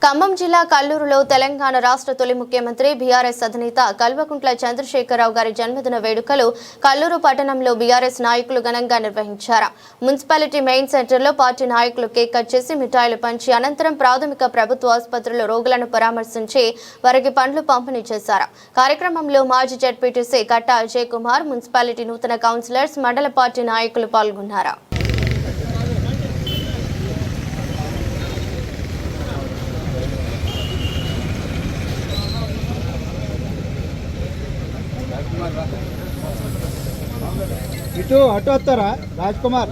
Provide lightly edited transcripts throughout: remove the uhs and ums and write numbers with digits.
ఖమ్మం జిల్లా కల్లూరులో తెలంగాణ రాష్ట్ర తొలి ముఖ్యమంత్రి బీఆర్ఎస్ అధినేత కల్వకుంట్ల చంద్రశేఖరరావు గారి జన్మదిన వేడుకలు కల్లూరు పట్టణంలో బీఆర్ఎస్ నాయకులు ఘనంగా నిర్వహించారు. మున్సిపాలిటీ మెయిన్ సెంటర్లో పార్టీ నాయకులు కేక్ కట్ చేసి మిఠాయిలు పంచి అనంతరం ప్రాథమిక ప్రభుత్వ ఆసుపత్రిలో రోగులను పరామర్శించి వారికి పండ్లు పంపిణీ చేశారు. కార్యక్రమంలో మాజీ జెడ్పీటీసీ కట్ట అజయ్ కుమార్, మున్సిపాలిటీ నూతన కౌన్సిలర్స్, మండల పార్టీ నాయకులు పాల్గొన్నారు. ఇటు అటు వస్తారా రాజ్ కుమార్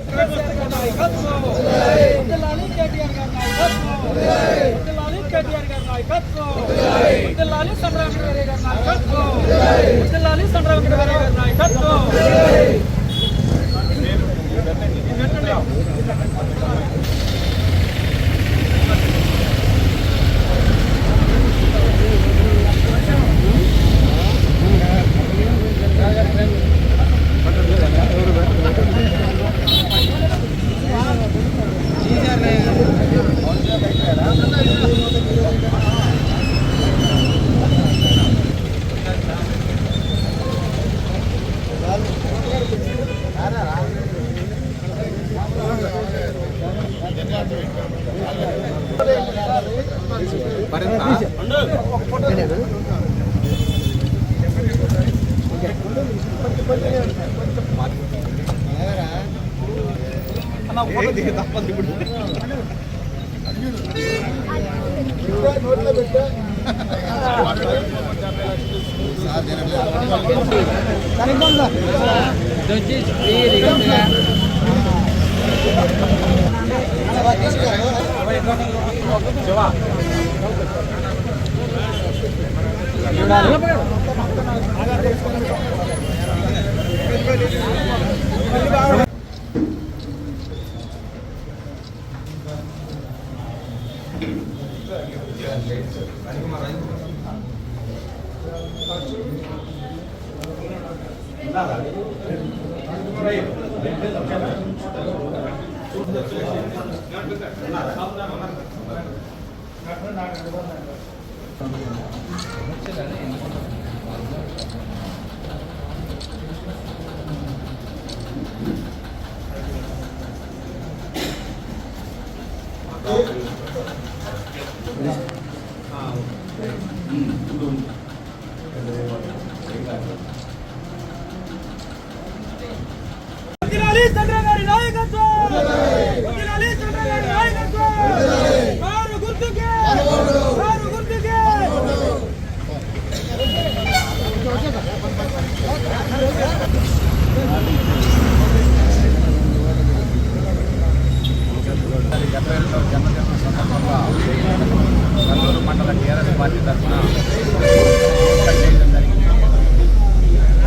కల్లూరు మండల టీఆర్ఎస్ పార్టీ తరఫున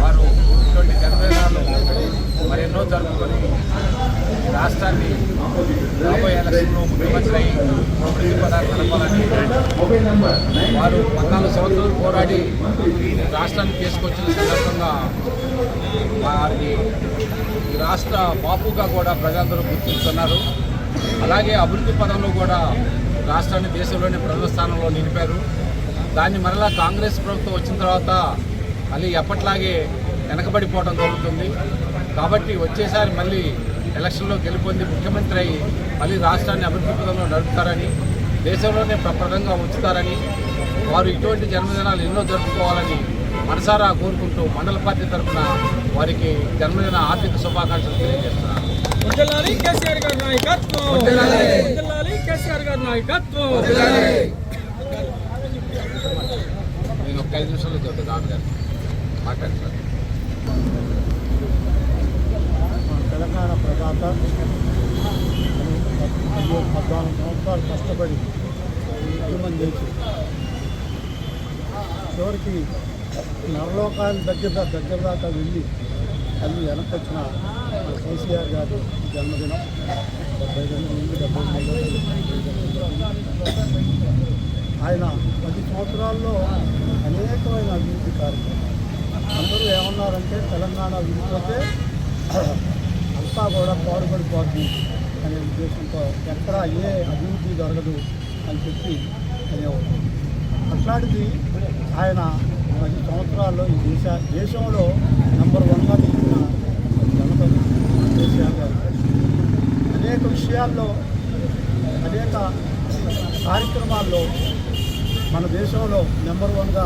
వారు ఇటువంటి జన్మదినాలు మరెన్నో జరుపుకొని రాష్ట్రాన్ని రాబోయే ఎలక్షన్లో ముఖ్యమంత్రి అభివృద్ధి పదాలు నడపాలని వారు 14 సంవత్సరాలు పోరాడి రాష్ట్రాన్ని తీసుకొచ్చిన సందర్భంగా వారిని రాష్ట్ర బాపుగా కూడా ప్రజలందరూ గుర్తిస్తున్నారు. అలాగే అభివృద్ధి పదంలో కూడా రాష్ట్రాన్ని దేశంలోని ప్రథమ స్థానంలో నిలిపారు. దాన్ని మరలా కాంగ్రెస్ ప్రభుత్వం వచ్చిన తర్వాత మళ్ళీ ఎప్పట్లాగే వెనకబడిపోవడం జరుగుతుంది. కాబట్టి వచ్చేసారి మళ్ళీ ఎలక్షన్లో గెలుపొంది ముఖ్యమంత్రి అయ్యి మళ్ళీ రాష్ట్రాన్ని అభివృద్ధి పదంలో నడుపుతారని, దేశంలోనే ప్రప్రదంగా ఉంచుతారని, వారు ఇటువంటి జన్మదినాలు ఎన్నో జరుపుకోవాలని మనసారా కోరుకుంటూ మండల పార్టీ తరఫున వారికి జన్మదిన ఆర్థిక శుభాకాంక్షలు తెలియజేస్తున్నారు. నేను ఒక 5 నిమిషాల్లో చెప్తాను రాజుగారు మాట్లాడతాను. తెలంగాణ ప్రదాత 14 సంవత్సరాలు కష్టపడి ఉద్యమం చేసి చివరికి నరలోకాల దగ్గర దాకా వెళ్ళి అది వెనక్కి వచ్చిన కేసీఆర్ గారి జన్మదినం 72 ఆయన 10 సంవత్సరాల్లో అనేకమైన అభివృద్ధి కార్యక్రమాలు. అందరూ ఏమన్నారంటే తెలంగాణ విడిపోతే అంతా కూడా పాడుపడిపోతుంది అనే ఉద్దేశంతో ఎక్కడా ఏ అభివృద్ధి జరగదు అని చెప్పి అనేవారు. అట్లాంటిది ఆయన 10 సంవత్సరాల్లో ఈ దేశంలో నెంబర్ 1గా తీసుకున్న ఘనత కేసీఆర్ గారు. అనేక విషయాల్లో అనేక కార్యక్రమాల్లో మన దేశంలో నెంబర్ 1గా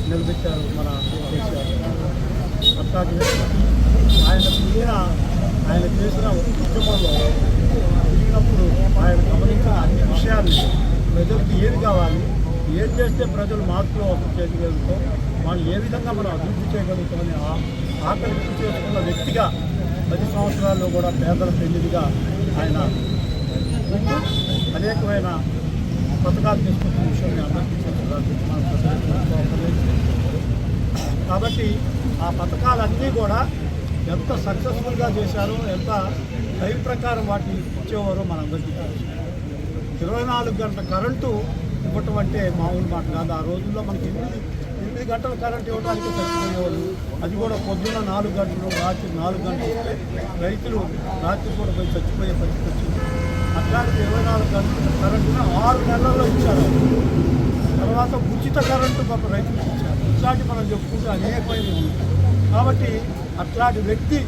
నిలబెట్టారు మన కేసీఆర్ గారు. అట్లాంటి ఆయన చేసిన ఉద్యమంలో తిరిగినప్పుడు ఆయన గమనించిన అన్ని విషయాలు ప్రజలకు ఏది కావాలి, ఏం చేస్తే ప్రజలు మార్పులో చేయగలుగుతాం, వాళ్ళు ఏ విధంగా మనం అభివృద్ధి చేయగలుగుతామని ఆకలి గుర్తు చేసుకున్న వ్యక్తిగా 10 సంవత్సరాల్లో కూడా పేదల పెళ్లిగా ఆయన అనేకమైన పథకాలు తీసుకున్న విషయాన్ని అందరికీ కాబట్టి ఆ పథకాలన్నీ కూడా ఎంత సక్సెస్ఫుల్గా చేశారో, ఎంత టైం ప్రకారం వాటిని ఇచ్చేవారో మనందరికీ తెలుసు. 24 గంటల కరెంటు ఇవ్వటం అంటే మామూలు మాట కాదు. ఆ రోజుల్లో మనకి 8 గంటల కరెంటు ఇవ్వడానికి సరిపోయేవాళ్ళు. అది కూడా పొద్దున్న 4 గంటలు, రాత్రి 4 గంటలు ఇస్తే రైతులు రాత్రి కూడా పోయి చచ్చిపోయే పరిస్థితి వచ్చింది. అట్లాంటి 24 గంటల కరెంటును 6 నెలల్లో ఇచ్చారు. తర్వాత ఉచిత కరెంటు గొప్ప రైతులకు ఇచ్చారు. ఇట్లాంటి మనం చెప్పుకుంటే అనేకమైనవి. కాబట్టి అట్లాంటి వ్యక్తి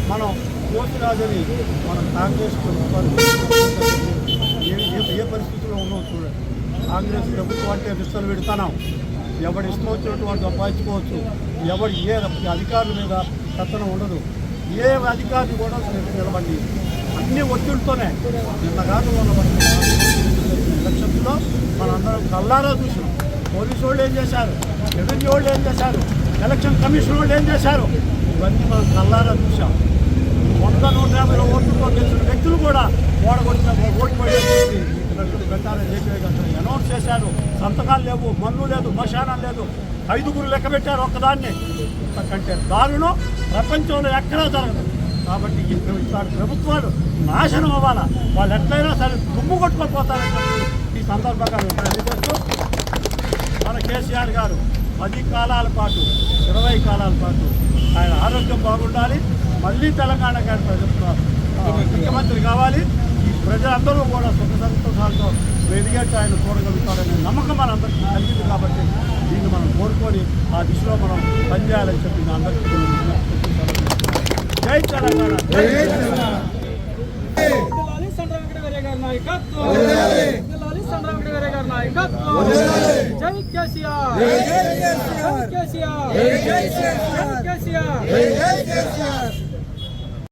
మనం కోతిరాజని మనం కాంగ్రెస్ ప్రభుత్వాలు ఏ పరిస్థితుల్లో ఉన్నాం చూడండి. కాంగ్రెస్ ప్రభుత్వం అంటే విస్తలు పెడతాం, ఎవడు ఇష్టం వచ్చినట్టు వాడు సంపాదించుకోవచ్చు, ఎవడు ఏ అధికారుల మీద కథనం ఉండదు, ఏ అధికారిని కూడా నిలబడి అన్ని ఒత్తిడితోనే. నిన్న కాదు ఎలక్షన్లో మనందరం కల్లారా చూసినాం. పోలీసు వాళ్ళు ఏం చేశారు, రెవెన్యూ వాళ్ళు ఏం చేశారు, ఎలక్షన్ కమిషన్ వాళ్ళు ఏం చేశారు, ఇవన్నీ మనం కల్లారా చూసాం. 100-150 ఓట్లతో గెలిచిన వ్యక్తులు కూడా ఓడగొట్టిన ఓటు పడేసి పెట్టాలని చెప్పి అనౌన్స్ చేశారు. సంతకాలు లేవు, మన్ను లేదు, మశానం లేదు, 5గురు లెక్క పెట్టారు ఒక్కదాన్ని. ఇంతకంటే దారుణం ప్రపంచంలో ఎక్కడా జరగదు. కాబట్టి ఇట్లాంటి ప్రభుత్వాలు నాశనం అవ్వాలా, వాళ్ళు ఎట్లయినా సరే దుమ్ము కొట్టుకొని ఈ సందర్భంగా తెలియజేస్తూ మన కేసీఆర్ గారు 10 కాలాల పాటు 20 కాలాల పాటు ఆయన ఆరోగ్యం బాగుండాలి, మళ్ళీ తెలంగాణ గారి ముఖ్యమంత్రి కావాలి, ఈ ప్రజలందరూ కూడా సుఖ సంతోషాలతో ఎదిగేట్టు ఆయన చూడగలుగుతారనే నమ్మకం మన అందరికీ కలిగింది. కాబట్టి దీన్ని మనం కోరుకొని ఆ దిశలో మనం పనిచేయాలని చెప్పి అందరికీ జై తెలంగాణ. జై కేసీఆర్.